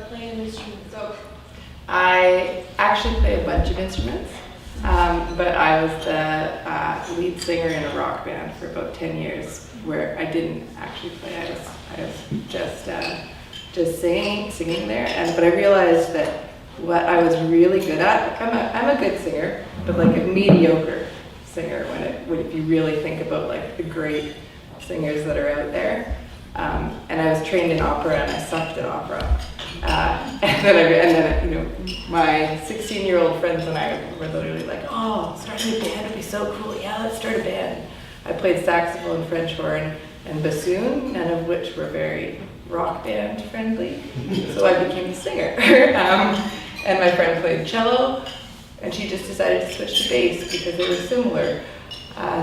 play an instrument? So I actually play a bunch of instruments, but I was the lead singer in a rock band for about 10 years where I didn't actually play. I was just singing there, but I realized that what I was really good at, I'm a good singer, but like a mediocre singer when if you really think about like the great singers that are out there. And I was trained in opera and I sucked at opera. And then my 16-year-old friends and I were literally like, oh, starting a band would be so cool. Yeah, let's start a band. I played saxophone, French horn, and bassoon, none of which were very rock band friendly. So I became a singer. And my friend played cello, and she just decided to switch to bass because they were similar.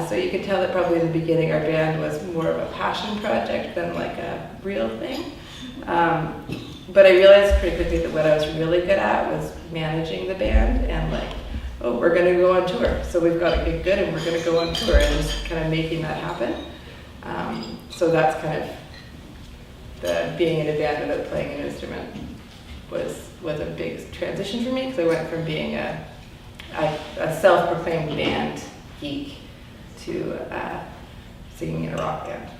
So you could tell that probably in the beginning our band was more of a passion project than like a real thing. But I realized pretty quickly that what I was really good at was managing the band and like, oh, we're going to go on tour. So we've got to get good and we're going to go on tour, and just kind of making that happen. So that's kind of the being in a band without playing an instrument was a big transition for me, because I went from being a self-proclaimed band geek to singing in a rock band.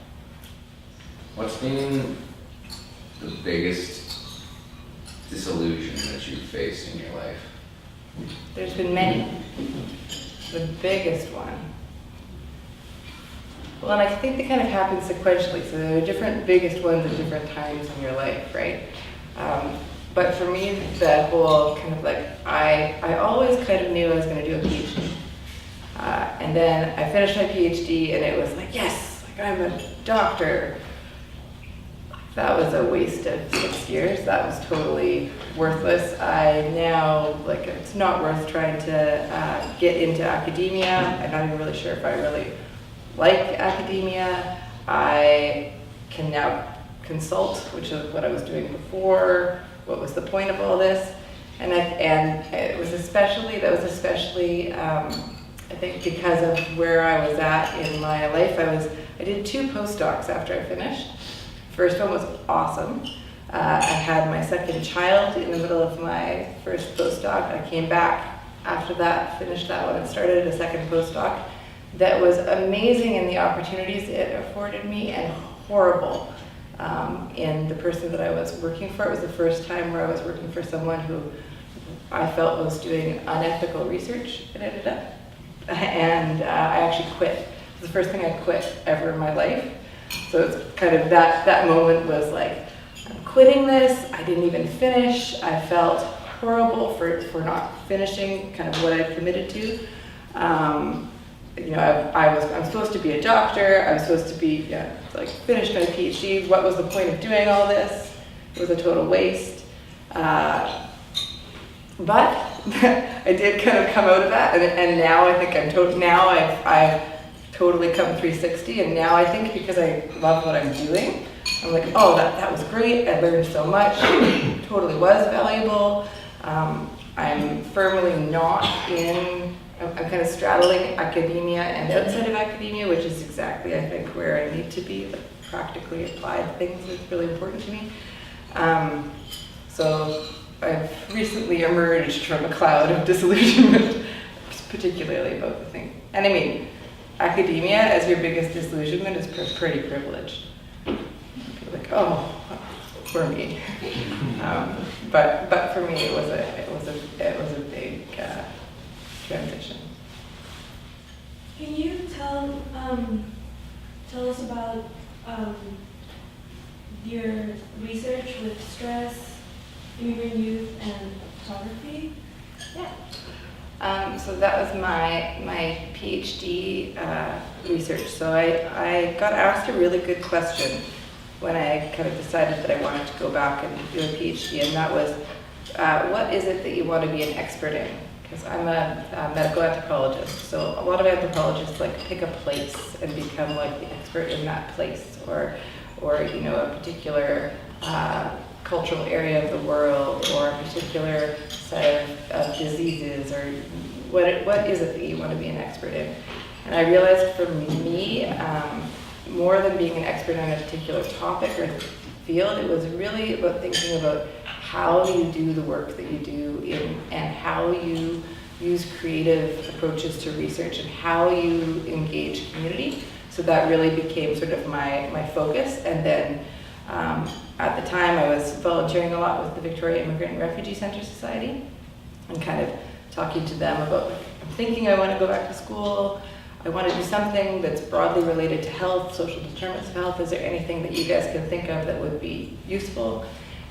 What's been the biggest disillusion that you've faced in your life? There's been many. The biggest one. Well, and I think they kind of happen sequentially. So there are different biggest ones at different times in your life, right? But for me, the whole kind of like, I always kind of knew I was going to do a PhD. And then I finished my PhD and it was like, yes, like I'm a doctor. That was a waste of 6 years. That was totally worthless. I now, like, it's not worth trying to get into academia. I'm not even really sure if I really like academia. I can now consult, which is what I was doing before. What was the point of all this? And it was especially, I think because of where I was at in my life. I did 2 postdocs after I finished. First one was awesome. I had my second child in the middle of my first postdoc. I came back after that, finished that one, and started a second postdoc. That was amazing in the opportunities it afforded me, and horrible in the person that I was working for. It was the first time where I was working for someone who I felt was doing unethical research, it ended up. And I actually quit. It was the first thing I quit ever in my life. So it's kind of that moment was like, I'm quitting this. I didn't even finish. I felt horrible for not finishing kind of what I committed to. I'm supposed to be a doctor. I'm supposed to be finished my PhD. What was the point of doing all this? It was a total waste. But I did kind of come out of that, and now I think I've totally come 360, and now I think because I love what I'm doing, I'm like, oh, that was great. I learned so much. It totally was valuable. I'm firmly not I'm kind of straddling academia and outside of academia, which is exactly, I think, where I need to be. The practically applied things is really important to me. So I've recently emerged from a cloud of disillusionment, particularly about the thing. And I mean, academia as your biggest disillusionment is pretty privileged. People are like, oh, for me. But for me, it was a big transition. Can you tell us about your research with stress, immigrant youth, and photography? Yeah. So that was my PhD research. So I got asked a really good question when I kind of decided that I wanted to go back and do a PhD, and that was, what is it that you want to be an expert in? Because I'm a medical anthropologist, so a lot of anthropologists like pick a place and become like the expert in that place, or a particular cultural area of the world, or a particular set of diseases, or what is it that you want to be an expert in? And I realized for me, more than being an expert on a particular topic or field, it was really about thinking about how you do the work that you do and how you use creative approaches to research and how you engage community. So that really became sort of my focus. And then at the time I was volunteering a lot with the Victoria Immigrant and Refugee Center Society and kind of talking to them about, like, I'm thinking I want to go back to school. I want to do something that's broadly related to health, social determinants of health. Is there anything that you guys can think of that would be useful?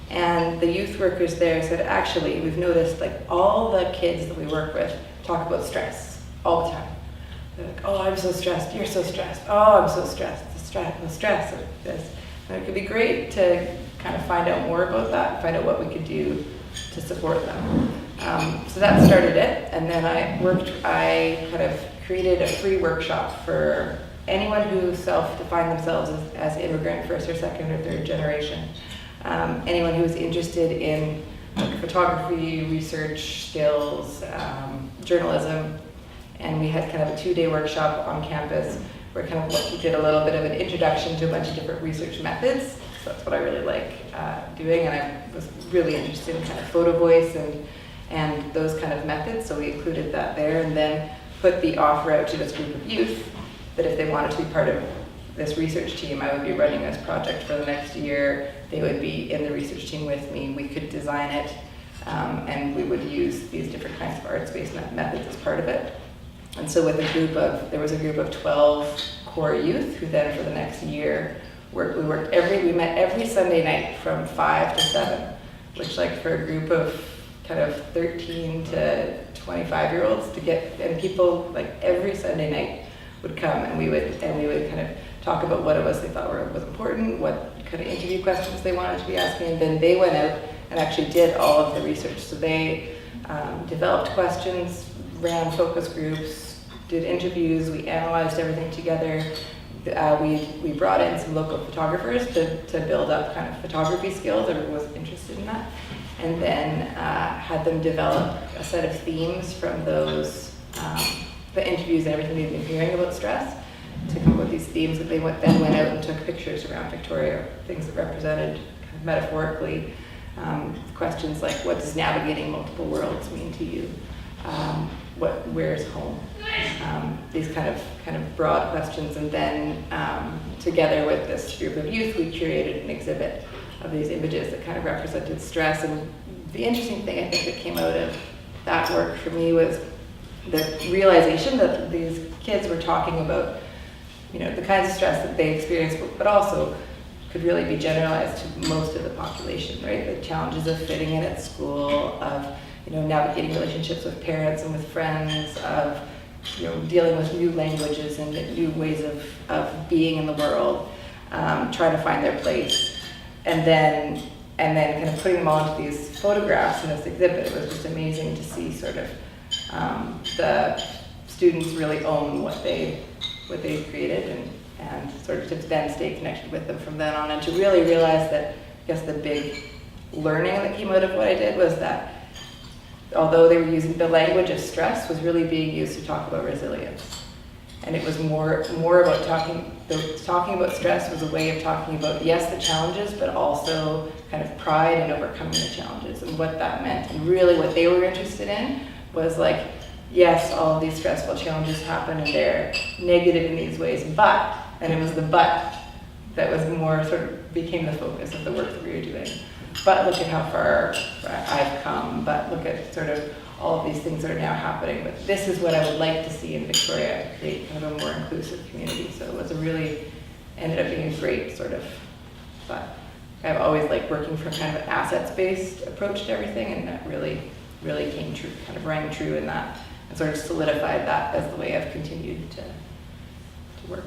And the youth workers there said, actually, we've noticed like all the kids that we work with talk about stress all the time. They're like, oh, I'm so stressed, you're so stressed, oh, I'm so stressed, the stress of this. And it could be great to kind of find out more about that, find out what we could do to support them. So that started it, and then I kind of created a free workshop for anyone who self-defined themselves as immigrant, first or second or third generation. Anyone who was interested in like, photography, research skills, journalism, and we had kind of a 2-day workshop on campus where kind of we did a little bit of an introduction to a bunch of different research methods. So that's what I really like doing, and I was really interested in kind of photo voice and those kind of methods, so we included that there, and then put the offer out to this group of youth that if they wanted to be part of this research team, I would be running this project for the next year. They would be in the research team with me. We could design it, and we would use these different kinds of arts-based methods as part of it. And so with there was a group of 12 core youth who then for the next year we met every Sunday night from 5 to 7, which like for a group of kind of 13 to 25-year-olds and people like every Sunday night would come and we would kind of talk about what it was they thought was important, what kind of interview questions they wanted to be asking, and then they went out and actually did all of the research. So they developed questions, ran focus groups, did interviews, we analyzed everything together. We brought in some local photographers to build up kind of photography skills. Everyone was interested in that. And then had them develop a set of themes from those, the interviews and everything they've been hearing about stress, to come up with these themes that they then went out and took pictures around Victoria, things that represented kind of metaphorically questions like, what does navigating multiple worlds mean to you? Where's home? These kind of broad questions, and then together with this group of youth, we curated an exhibit of these images that kind of represented stress. And the interesting thing I think that came out of that work for me was the realization that these kids were talking about, the kinds of stress that they experienced, but also could really be generalized to most of the population, right? The challenges of fitting in at school, of navigating relationships with parents and with friends, of dealing with new languages and new ways of being in the world, trying to find their place, and then kind of putting them all into these photographs in this exhibit. It was just amazing to see sort of the students really own what they created and sort of to then stay connected with them from then on, and to really realize that I guess the big learning that came out of what I did was that although they were using the language of stress was really being used to talk about resilience. And it was more about talking about stress was a way of talking about, yes, the challenges, but also kind of pride in overcoming the challenges and what that meant. And really what they were interested in was like, yes, all of these stressful challenges happen and they're negative in these ways, but, and it was the but that was more sort of became the focus of the work that we were doing. But look at how far I've come, but look at sort of all of these things that are now happening. But this is what I would like to see in Victoria, create kind of a more inclusive community. So it was ended up being a great sort of, but I've always liked working from kind of an assets-based approach to everything, and that really came true, kind of rang true in that, and sort of solidified that as the way I've continued to work.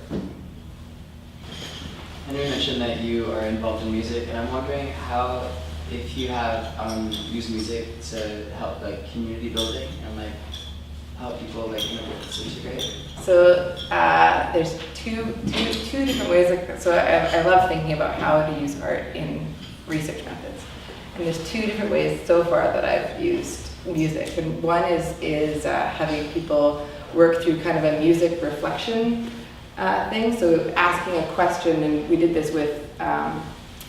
And you mentioned that you are involved in music, and I'm wondering how, if you have used music to help like community building and like help people like integrate. So there's two different ways. So I love thinking about how to use art in research methods, and there's two different ways so far that I've used music. And one is having people work through kind of a music reflection thing. So asking a question, and we did this with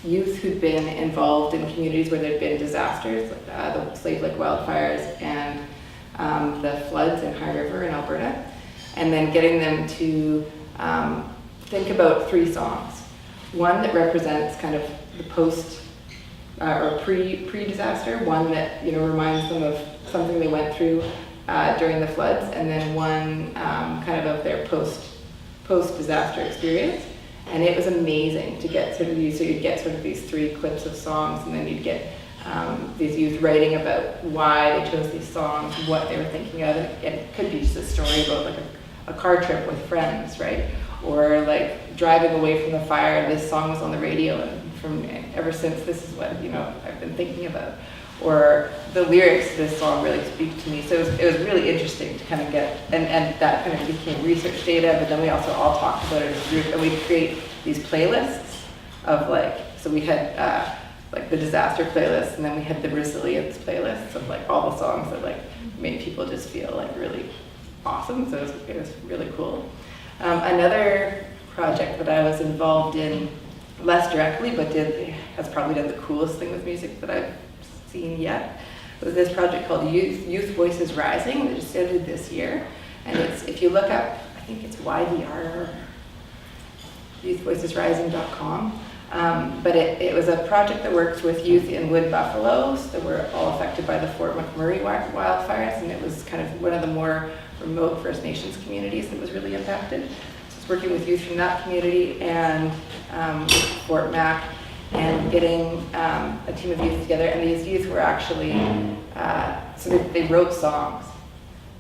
youth who'd been involved in communities where there'd been disasters, the Slave Lake wildfires and the floods in High River in Alberta, and then getting them to think about 3 songs. One that represents kind of the post or pre-disaster, one that reminds them of something they went through during the floods, and then one kind of their post-disaster experience. And it was amazing to get sort of these, so you'd get sort of these 3 clips of songs, and then you'd get these youth writing about why they chose these songs, what they were thinking of. It could be just a story about like a car trip with friends, right? Or like driving away from the fire, this song was on the radio, and from ever since this is what I've been thinking about. Or the lyrics to this song really speak to me. So it was really interesting to kind of get, and that kind of became research data, but then we also all talked about it as a group, and we'd create these playlists of like, so we had like the disaster playlist, and then we had the resilience playlists of like all the songs that like made people just feel like really awesome. So it was really cool. Another project that I was involved in, less directly, but has probably done the coolest thing with music that I've seen yet, was this project called Youth Voices Rising that just ended this year. And it's, if you look up, I think it's YVR, youthvoicesrising.com. But it was a project that works with youth in wood buffaloes that were all affected by the Fort McMurray wildfires, and it was kind of one of the more remote First Nations communities that was really impacted. So it's working with youth from that community and with Fort Mac, and getting a team of youth together. And these youth were actually, so they wrote songs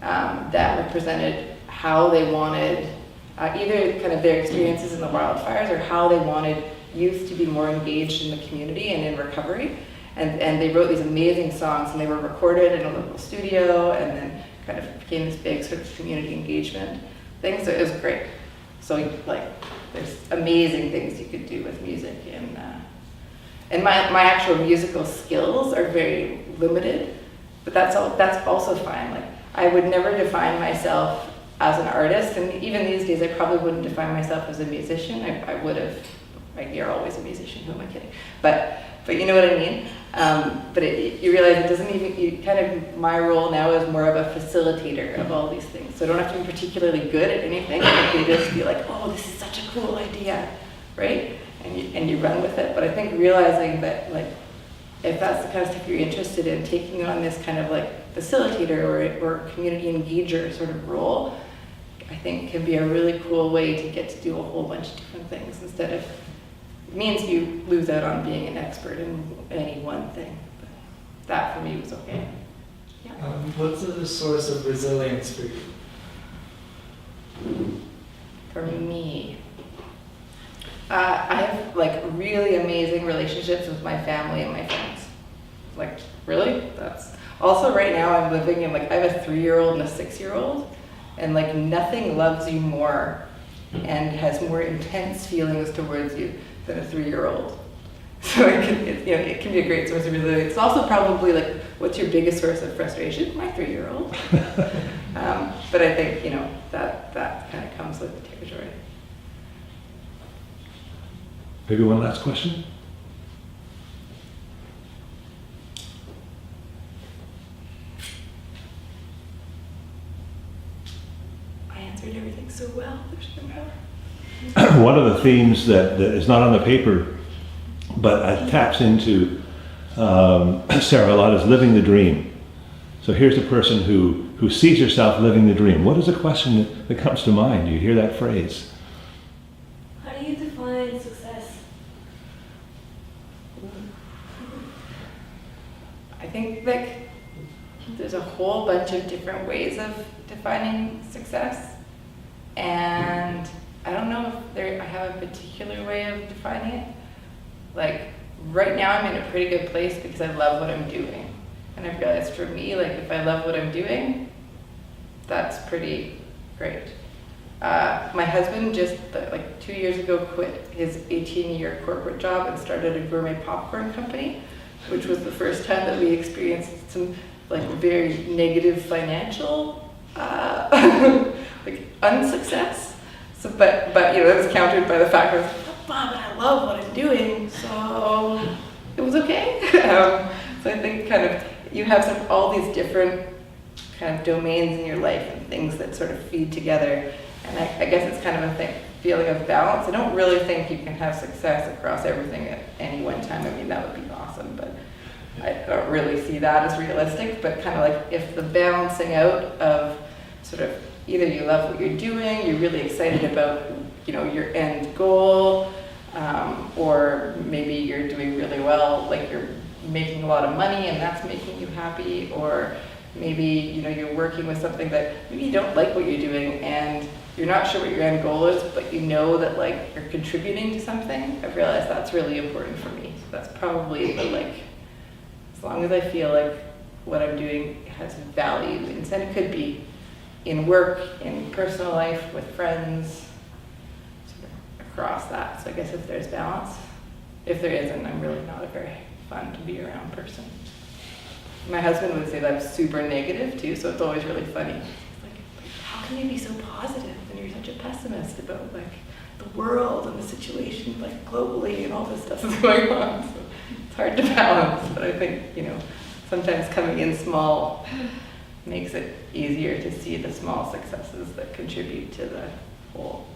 that represented how they wanted, either kind of their experiences in the wildfires or how they wanted youth to be more engaged in the community and in recovery. And they wrote these amazing songs, and they were recorded in a local studio, and then kind of became this big sort of community engagement thing. So it was great. So like, there's amazing things you could do with music, and my actual musical skills are very limited, but that's also fine. Like, I would never define myself as an artist, and even these days I probably wouldn't define myself as a musician. I would have, like, you're always a musician, who am I kidding? But you know what I mean? But you realize it doesn't even, my role now is more of a facilitator of all these things. So I don't have to be particularly good at anything. I can just be like, oh, this is such a cool idea, right? And you run with it. But I think realizing that, like, if that's the kind of stuff you're interested in, taking on this kind of like facilitator or community engager sort of role, I think can be a really cool way to get to do a whole bunch of different things instead of, it means you lose out on being an expert in any one thing. But that for me was okay. Yeah. What's the source of resilience for you? For me, I have like really amazing relationships with my family and my friends. Like, really? That's also right now I'm living in, like, I have a 3-year-old and a 6-year-old, and like nothing loves you more and has more intense feelings towards you than a 3-year-old. So it can be a great source of resilience. It's also probably like, what's your biggest source of frustration? My 3-year-old. But I think that kind of comes with the territory. Maybe one last question? I answered everything so well. There's no more. One of the themes that is not on the paper, but taps into Sarah a lot, is living the dream. So here's a person who sees herself living the dream. What is the question that comes to mind? You hear that phrase. How do you define success? I think like there's a whole bunch of different ways of defining success, and I don't know if I have a particular way of defining it. Like, right now I'm in a pretty good place because I love what I'm doing, and I've realized for me, like, if I love what I'm doing, that's pretty great. My husband just like 2 years ago quit his 18-year corporate job and started a gourmet popcorn company, which was the first time that we experienced some like very negative financial like unsuccess. So, but it was countered by the fact that fun, but I love what I'm doing, so it was okay. So I think kind of you have all these different kind of domains in your life and things that sort of feed together. And I guess it's kind of a feeling of balance. I don't really think you can have success across everything at any one time. I mean, that would be awesome, but I don't really see that as realistic. But kind of like if the balancing out of sort of either you love what you're doing, you're really excited about, you know, your end goal, or maybe you're doing really well, like you're making a lot of money and that's making you happy, or maybe, you know, you're working with something that maybe you don't like what you're doing and you're not sure what your end goal is, but you know that like you're contributing to something. I've realized that's really important for me. So that's probably the like, as long as I feel like what I'm doing has value, and then it could be in work, in personal life, with friends, sort of across that. So I guess if there's balance, if there isn't, I'm really not a very fun to be around person. My husband would say that I'm super negative too, so it's always really funny. He's like, how can you be so positive when you're such a pessimist about like the world and the situation like globally and all this stuff is going on? So it's hard to balance, but I think, you know, sometimes coming in small makes it easier to see the small successes that contribute to the whole.